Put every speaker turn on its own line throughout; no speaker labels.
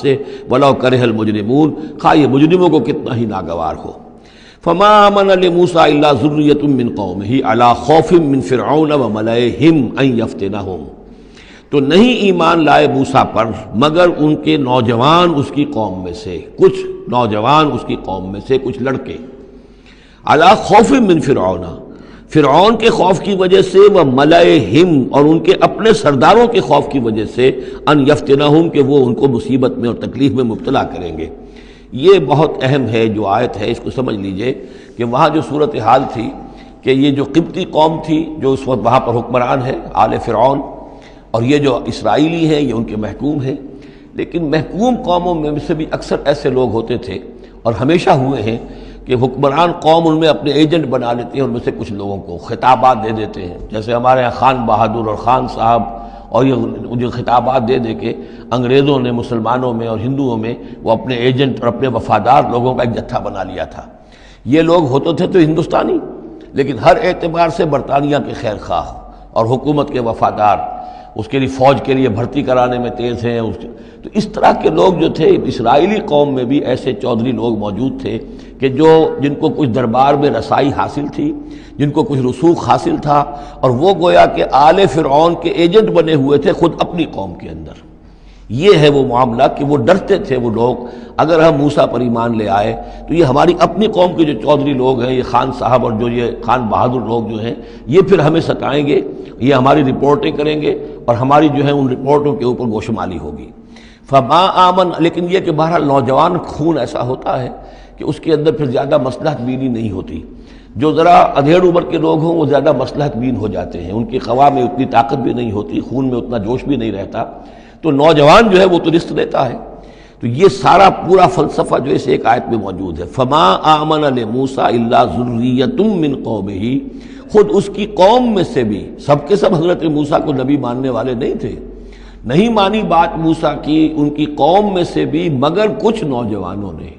سے وَلَوْ كَرِهَ الْمُجْرِمُونَ، خواہ یہ مجرموں کو کتنا ہی ناگوار ہو۔ فَمَا آمَنَ لِمُوسَىٰ إِلَّا ذُرِّيَّةٌ مِّن قَوْمِهِ عَلَىٰ خَوْفٍ مِّن فِرْعَوْنَ وَمَلَئِهِمْ أَن يَفْتِنَهُمْ، تو نہیں ایمان لائے موسیٰ پر مگر ان کے نوجوان اس کی قوم میں سے، کچھ نوجوان اس کی قوم میں سے، کچھ لڑکے، عَلَىٰ خَوْفٍ مِّن فِرْعَوْنَ، فرعون کے خوف کی وجہ سے، وہ ملئہم، اور ان کے اپنے سرداروں کے خوف کی وجہ سے، ان یفتنہم، کہ وہ ان کو مصیبت میں اور تکلیف میں مبتلا کریں گے۔ یہ بہت اہم ہے جو آیت ہے، اس کو سمجھ لیجئے کہ وہاں جو صورتحال تھی کہ یہ جو قبطی قوم تھی جو اس وقت وہاں پر حکمران ہے آل فرعون، اور یہ جو اسرائیلی ہیں یہ ان کے محکوم ہیں، لیکن محکوم قوموں میں سے بھی اکثر ایسے لوگ ہوتے تھے اور ہمیشہ ہوئے ہیں کہ حکمران قوم ان میں اپنے ایجنٹ بنا لیتے ہیں، ان میں سے کچھ لوگوں کو خطابات دے دیتے ہیں، جیسے ہمارے یہاں خان بہادر اور خان صاحب، اور یہ جو خطابات دے دے کے انگریزوں نے مسلمانوں میں اور ہندوؤں میں وہ اپنے ایجنٹ اور اپنے وفادار لوگوں کا ایک جتھا بنا لیا تھا۔ یہ لوگ ہوتے تھے تو ہندوستانی، لیکن ہر اعتبار سے برطانیہ کے خیر خواہ اور حکومت کے وفادار، اس کے لیے فوج کے لیے بھرتی کرانے میں تیز ہیں۔ تو اس طرح کے لوگ جو تھے، اسرائیلی قوم میں بھی ایسے چودھری لوگ موجود تھے کہ جن کو کچھ دربار میں رسائی حاصل تھی، جن کو کچھ رسوخ حاصل تھا، اور وہ گویا کہ آل فرعون کے ایجنٹ بنے ہوئے تھے خود اپنی قوم کے اندر۔ یہ ہے وہ معاملہ کہ وہ ڈرتے تھے وہ لوگ، اگر ہم موسیٰ پر ایمان لے آئے تو یہ ہماری اپنی قوم کے جو چودھری لوگ ہیں، یہ خان صاحب اور جو یہ خان بہادر لوگ جو ہیں، یہ پھر ہمیں ستائیں گے، یہ ہماری رپورٹیں کریں گے اور ہماری جو ہے ان رپورٹوں کے اوپر گوشمالی ہوگی۔ فما آمن، لیکن یہ کہ بہرحال نوجوان خون ایسا ہوتا ہے کہ اس کے اندر پھر زیادہ مصلحت بینی نہیں ہوتی۔ جو ذرا ادھیڑ عمر کے لوگ ہوں وہ زیادہ مصلحت بین ہو جاتے ہیں، ان کی خواہ میں اتنی طاقت بھی نہیں ہوتی، خون میں اتنا جوش بھی نہیں رہتا، تو نوجوان جو ہے وہ تو رزق دیتا ہے۔ تو یہ سارا پورا فلسفہ جو اس ایک آیت میں موجود ہے۔ فما آمن لموسیٰ الا ذریۃ من قومہ، خود اس کی قوم میں سے بھی، سب کے سب حضرت موسیٰ کو نبی ماننے والے نہیں تھے، نہیں مانی بات موسیٰ کی ان کی قوم میں سے بھی مگر کچھ نوجوانوں نے،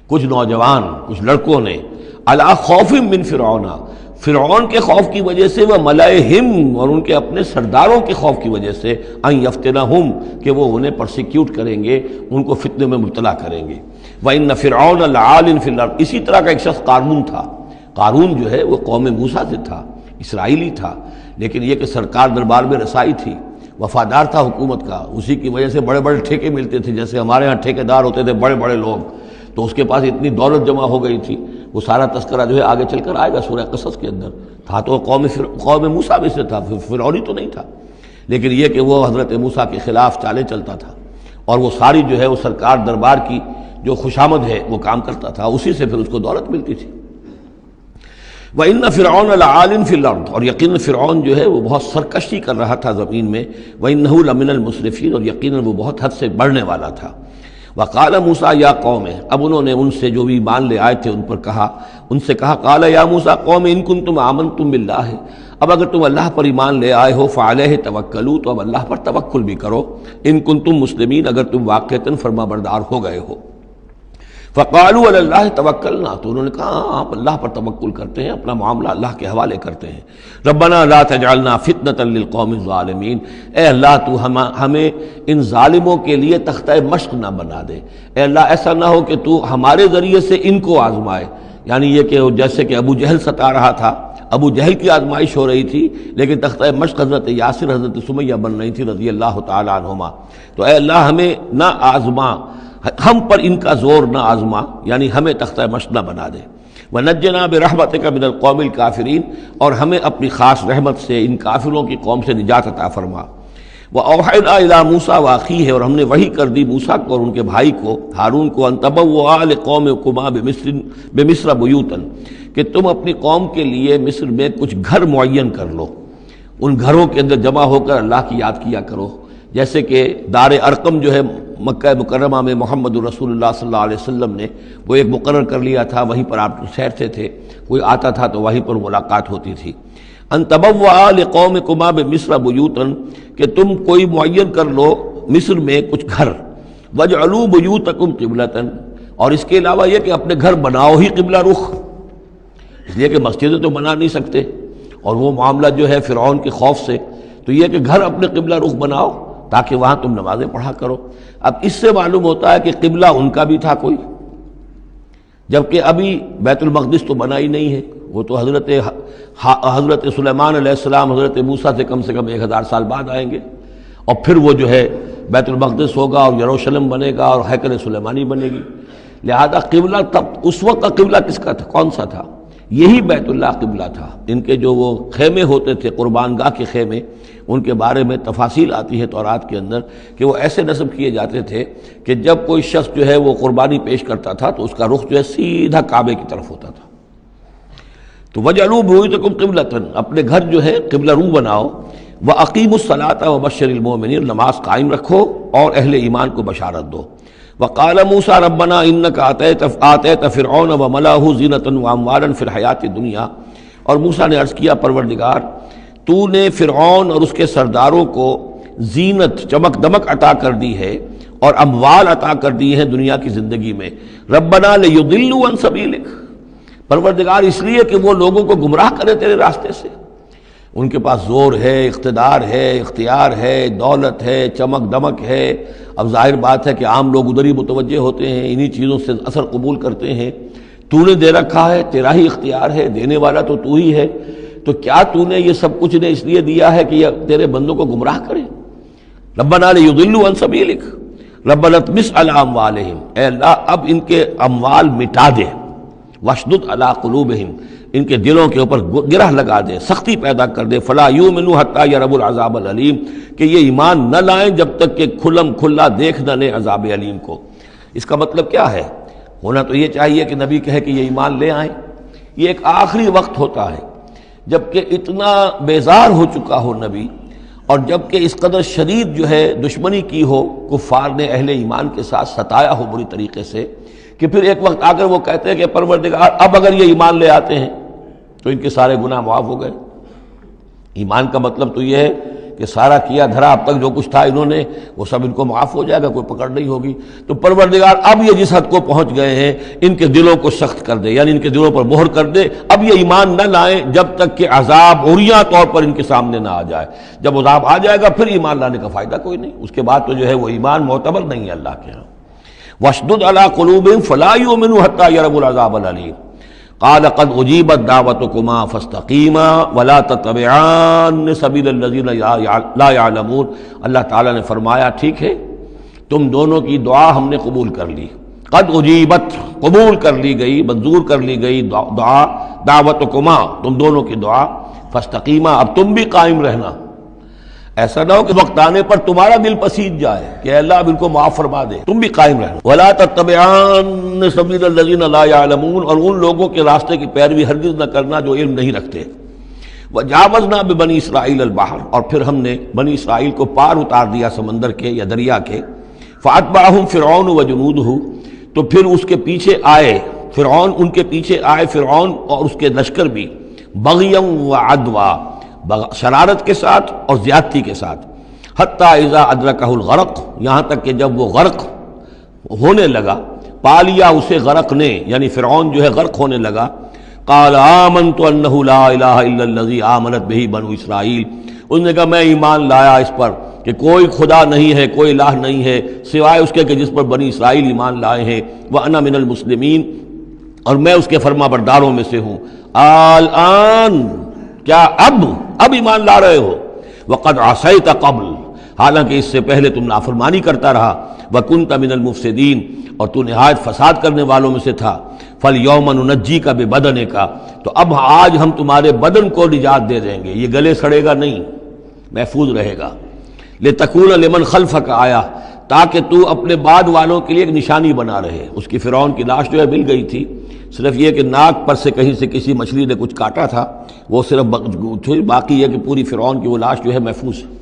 کچھ نوجوان، کچھ لڑکوں نے، علی خوف من فرعون، فرعون کے خوف کی وجہ سے، وہ ملئہم، اور ان کے اپنے سرداروں کے خوف کی وجہ سے، ان یفتنہم، کہ وہ انہیں پرسیکیوٹ کریں گے، ان کو فتنے میں مبتلا کریں گے۔ وَإِنَّ فِرْعَوْنَ لَعَالٍ فِي الْأَرْضِ، اسی طرح کا ایک شخص قارون تھا۔ قارون جو ہے وہ قوم موسیٰ سے تھا، اسرائیلی تھا، لیکن یہ کہ سرکار دربار میں رسائی تھی، وفادار تھا حکومت کا، اسی کی وجہ سے بڑے بڑے ٹھیکے ملتے تھے، جیسے ہمارے ہاں ٹھیکیدار ہوتے تھے بڑے بڑے لوگ، تو اس کے پاس اتنی دولت جمع ہو گئی تھی۔ وہ سارا تذکرہ جو ہے آگے چل کر آئے گا سورہ قصص کے اندر۔ تھا تو قوم موسیٰ میں سے تھا، فرعونی تو نہیں تھا، لیکن یہ کہ وہ حضرت موسیٰ کے خلاف چالیں چلتا تھا، اور وہ ساری جو ہے وہ سرکار دربار کی جو خوشامد ہے وہ کام کرتا تھا، اسی سے پھر اس کو دولت ملتی تھی۔ وَإِنَّ فِرْعَوْنَ لَعَالٍ فِي الْأَرْضِ، اور یقیناً فرعون جو ہے وہ بہت سرکشی کر رہا تھا زمین میں، وَإِنَّهُ لَمِنَ الْمُسْرِفِينَ، اور یقیناً وہ بہت حد سے بڑھنے والا تھا۔ وَقَالَ مُوسَىٰ يَا قَوْمِ، اب انہوں نے ان سے جو بھی ایمان لے آئے تھے ان سے کہا قَالَ يَا مُوسَىٰ قَوْمِ إِن كُنتُمْ آمَنتُم بِاللَّهِ، اب اگر تم اللہ پر ایمان لے آئے ہو، فَعَلَيْهِ تَوَكَّلُوا، تو اب اللہ پر توکل بھی کرو، إِن كُنتُم مُسْلِمِينَ، اگر تم واقعتاً فرما بردار ہو گئے ہو۔ فَقَالُوا عَلَى اللَّهِ تَوَكَّلْنَا، تو انہوں نے کہا ہاں آپ اللہ پر توکل کرتے ہیں، اپنا معاملہ اللہ کے حوالے کرتے ہیں۔ رَبَّنَا لَا تَجْعَلْنَا فِتْنَةً لِّلْقَوْمِ الظَّالِمِينَ، اے اللہ تو ہمیں ان ظالموں کے لیے تختہ مشق نہ بنا دے، اے اللہ ایسا نہ ہو کہ تو ہمارے ذریعے سے ان کو آزمائے، یعنی یہ کہ جیسے کہ ابو جہل ستا رہا تھا، ابو جہل کی آزمائش ہو رہی تھی، لیکن تختہ مشق حضرت یاسر، حضرت سمیہ بن رہی تھی رضی اللہ تعالی عنہما، تو اے اللہ ہمیں نہ آزما، ہم پر ان کا زور نہ آزما، یعنی ہمیں تختہ مشق نہ بنا دے۔ وَنَجِّنَا بِرَحْمَتِكَ مِنَ الْقَوْمِ الْكَافِرِينَ، اور ہمیں اپنی خاص رحمت سے ان کافروں کی قوم سے نجات عطا فرما۔ وَأَوْحَيْنَا إِلَىٰ مُوسَىٰ وَأَخِيهِ، اور ہم نے وحی کر دی موسیٰ کو اور ان کے بھائی کو ہارون کو، أَن تَبَوَّآ لِقَوْمِكُمَا بِمِصْرَ بُيُوتًا، کہ تم اپنی قوم کے لیے مصر میں کچھ گھر معین کر لو، ان گھروں کے اندر جمع ہو کر اللہ کی یاد کیا کرو، جیسے کہ دار ارقم جو ہے مکہ مکرمہ میں محمد رسول اللہ صلی اللہ علیہ وسلم نے وہ ایک مقرر کر لیا تھا، وہیں پر آپ ٹھہرتے تھے، کوئی آتا تھا تو وہیں پر ملاقات ہوتی تھی۔ ان تبوّآ لقومکما بمصر بیوتا، کہ تم کوئی معین کر لو مصر میں کچھ گھر، وجعلوا بیوتکم قبلۃ، اور اس کے علاوہ یہ کہ اپنے گھر بناؤ ہی قبلہ رخ، اس لیے کہ مسجدیں تو بنا نہیں سکتے، اور وہ معاملہ جو ہے فرعون کے خوف سے، تو یہ کہ گھر اپنے قبلہ رخ بناؤ، تاکہ وہاں تم نمازیں پڑھا کرو۔ اب اس سے معلوم ہوتا ہے کہ قبلہ ان کا بھی تھا کوئی، جبکہ ابھی بیت المقدس تو بنا ہی نہیں ہے، وہ تو حضرت سلیمان علیہ السلام حضرت موسیٰ سے کم 1000 سال بعد آئیں گے، اور پھر وہ جو ہے بیت المقدس ہوگا اور یروشلم بنے گا اور ہیکل سلیمانی بنے گی۔ لہذا قبلہ تب اس وقت کا قبلہ کس کا تھا، کون سا تھا؟ یہی بیت اللہ قبلہ تھا۔ ان کے جو وہ خیمے ہوتے تھے قربان گاہ کے خیمے، ان کے بارے میں تفاصیل آتی ہے تورات کے اندر کہ وہ ایسے نصب کیے جاتے تھے کہ جب کوئی شخص جو ہے وہ قربانی پیش کرتا تھا تو اس کا رخ جو ہے سیدھا کعبے کی طرف ہوتا تھا۔ تو وَجْعَلُوا بُيُوتَكُمْ قِبْلَةً، اپنے گھر جو ہے قبلہ رو بناؤ، وَأَقِيمُوا الصَّلَاةَ وَبَشِّرِ الْمُؤْمِنِينَ، نماز قائم رکھو اور اہل ایمان کو بشارت دو۔ وقال موسیٰ ربنا انک آتیت فرعون وملأہ زینۃ واموالا فی الحیاۃ الدنیا، اور موسیٰ نے عرض کیا پروردگار تو نے فرعون اور اس کے سرداروں کو زینت چمک دمک عطا کر دی ہے اور اموال عطا کر دی ہے دنیا کی زندگی میں، ربنا لیضلوا عن سبیلک، پروردگار اس لیے کہ وہ لوگوں کو گمراہ کرے تیرے راستے سے۔ ان کے پاس زور ہے، اقتدار ہے، اختیار ہے، دولت ہے، چمک دمک ہے۔ اب ظاہر بات ہے کہ عام لوگ ادھر ہی متوجہ ہوتے ہیں، انہی چیزوں سے اثر قبول کرتے ہیں۔ تو نے دے رکھا ہے، تیرا ہی اختیار ہے، دینے والا تو ہی ہے، تو کیا تو نے یہ سب کچھ نے اس لیے دیا ہے کہ یہ تیرے بندوں کو گمراہ کرے؟ ربنا لیضلوا عن سبیلک ربنا اطمس علی اموالہم، اے اللہ اب ان کے اموال مٹا دے، واشدد علی قلوبہم، ان کے دلوں کے اوپر گرہ لگا دے، سختی پیدا کر دے، فلا یؤمنوا حتی یروا العذاب العلیم، کہ یہ ایمان نہ لائیں جب تک کہ کھلم کھلا دیکھ نہ لیں عذاب علیم کو۔ اس کا مطلب کیا ہے؟ ہونا تو یہ چاہیے کہ نبی کہے کہ یہ ایمان لے آئیں۔ یہ ایک آخری وقت ہوتا ہے جبکہ اتنا بیزار ہو چکا ہو نبی، اور جبکہ اس قدر شدید جو ہے دشمنی کی ہو کفار نے اہل ایمان کے ساتھ، ستایا ہو بری طریقے سے، کہ پھر ایک وقت آ کر وہ کہتے ہیں کہ پروردگار اب اگر یہ ایمان لے آتے ہیں تو ان کے سارے گناہ معاف ہو گئے۔ ایمان کا مطلب تو یہ ہے کہ سارا کیا دھرا اب تک جو کچھ تھا انہوں نے وہ سب ان کو معاف ہو جائے گا، کوئی پکڑ نہیں ہوگی۔ تو پروردگار اب یہ جس حد کو پہنچ گئے ہیں ان کے دلوں کو سخت کر دے، یعنی ان کے دلوں پر مہر کر دے، اب یہ ایمان نہ لائیں جب تک کہ عذاب عریاں طور پر ان کے سامنے نہ آ جائے۔ جب عذاب آ جائے گا پھر ایمان لانے کا فائدہ کوئی نہیں، اس کے بعد تو جو ہے وہ ایمان معتبر نہیں ہے اللہ کے ہاں۔ واشدد علی قلوبہم فلا یؤمنوا حتی یروا العذاب العلیم، قال قد اجیبت دعوتکما فاستقیما ولا تتبعان سبیل الذین لا یعلمون، اللہ تعالیٰ نے فرمایا ٹھیک ہے تم دونوں کی دعا ہم نے قبول کر لی، قد اجیبت قبول کر لی گئی، منظور کر لی گئی دعا، دعوتکما تم دونوں کی دعا، فاستقیما اب تم بھی قائم رہنا، ایسا نہ ہو کہ وقت آنے پر تمہارا دل پسیج جائے کہ اللہ اب ان کو معاف فرما دے، تم بھی قائم رہنا۔ ولا تتبعان سبیل الذین لا یعلمون، اور ان لوگوں کے راستے کی پیروی ہرگز نہ کرنا جو علم نہیں رکھتے۔ وجاوزنا ببنی اسرائیل البحر، اور پھر ہم نے بنی اسرائیل کو پار اتار دیا سمندر کے یا دریا کے، فاتبعہم فرعون وجنودہ، تو پھر اس کے پیچھے آئے فرعون، ان کے پیچھے آئے فرعون اور اس کے لشکر بھی، بغیا وعدوا، شرارت کے ساتھ اور زیادتی کے ساتھ، حتی اذا ادرکہ الغرق، یہاں تک کہ جب وہ غرق ہونے لگا، پا لیا اسے غرق نے، یعنی فرعون جو ہے غرق ہونے لگا، قال آمنت انہ لا الہ الا الذی آمنت بہ بنو اسرائیل، اس نے کہا میں ایمان لایا اس پر کہ کوئی خدا نہیں ہے، کوئی الہ نہیں ہے سوائے اس کے کہ جس پر بنی اسرائیل ایمان لائے ہیں، وانا من المسلمین، اور میں اس کے فرما برداروں میں سے ہوں۔ الآن، کیا اب ایمان لا رہے ہو؟ وقد عصیت قبل، حالانکہ اس سے پہلے تم نافرمانی کرتا رہا، وکنت من المفسدین، اور تو نہایت فساد کرنے والوں میں سے تھا، فالیوم ننجیک ببدنک، تو اب آج ہم تمہارے بدن کو نجات دے دیں گے، یہ گلے سڑے گا نہیں، محفوظ رہے گا، لتکون لمن خلفک آیا، تاکہ تو اپنے بعد والوں کے لیے ایک نشانی بنا رہے۔ اس کی فرعون کی لاش جو ہے مل گئی تھی، صرف یہ کہ ناک پر سے کہیں سے کسی مچھلی نے کچھ کاٹا تھا، وہ صرف باقی ہے کہ پوری فرعون کی وہ لاش جو ہے محفوظ ہے۔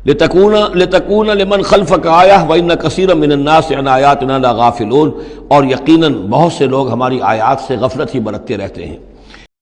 لتکون لمن خلفک آیہ وان کثیرا من الناس عن آیاتنا لغافلون، اور یقیناً بہت سے لوگ ہماری آیات سے غفلت ہی برتتے رہتے ہیں۔